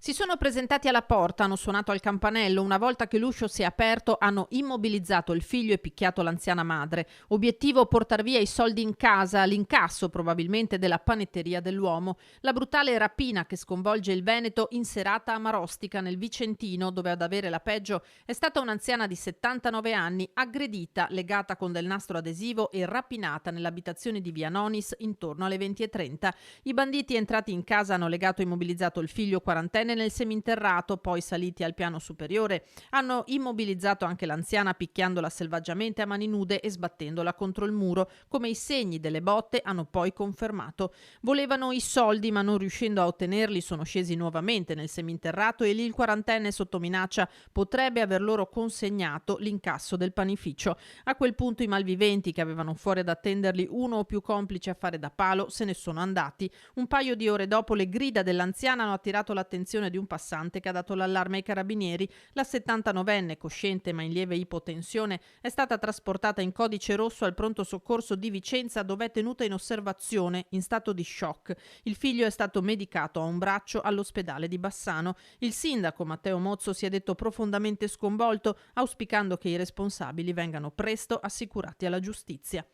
Si sono presentati alla porta, hanno suonato al campanello. Una volta che l'uscio si è aperto, hanno immobilizzato il figlio e picchiato l'anziana madre. Obiettivo: portar via i soldi in casa, l'incasso probabilmente della panetteria dell'uomo. La brutale rapina che sconvolge il Veneto in serata a Marostica, nel Vicentino, dove ad avere la peggio è stata un'anziana di 79 anni, aggredita, legata con del nastro adesivo e rapinata nell'abitazione di Via Nonis intorno alle 20:30. I banditi entrati in casa hanno legato e immobilizzato il figlio quarantenne nel seminterrato, poi saliti al piano superiore. Hanno immobilizzato anche l'anziana picchiandola selvaggiamente a mani nude e sbattendola contro il muro, come i segni delle botte hanno poi confermato. Volevano i soldi, ma non riuscendo a ottenerli sono scesi nuovamente nel seminterrato e lì il quarantenne, sotto minaccia, potrebbe aver loro consegnato l'incasso del panificio. A quel punto i malviventi, che avevano fuori ad attenderli uno o più complici a fare da palo, se ne sono andati. Un paio di ore dopo le grida dell'anziana hanno attirato l'attenzione di un passante che ha dato l'allarme ai carabinieri. La 79enne, cosciente ma in lieve ipotensione, è stata trasportata in codice rosso al pronto soccorso di Vicenza, dove è tenuta in osservazione in stato di shock. Il figlio è stato medicato a un braccio all'ospedale di Bassano. Il sindaco Matteo Mozzo si è detto profondamente sconvolto, auspicando che i responsabili vengano presto assicurati alla giustizia.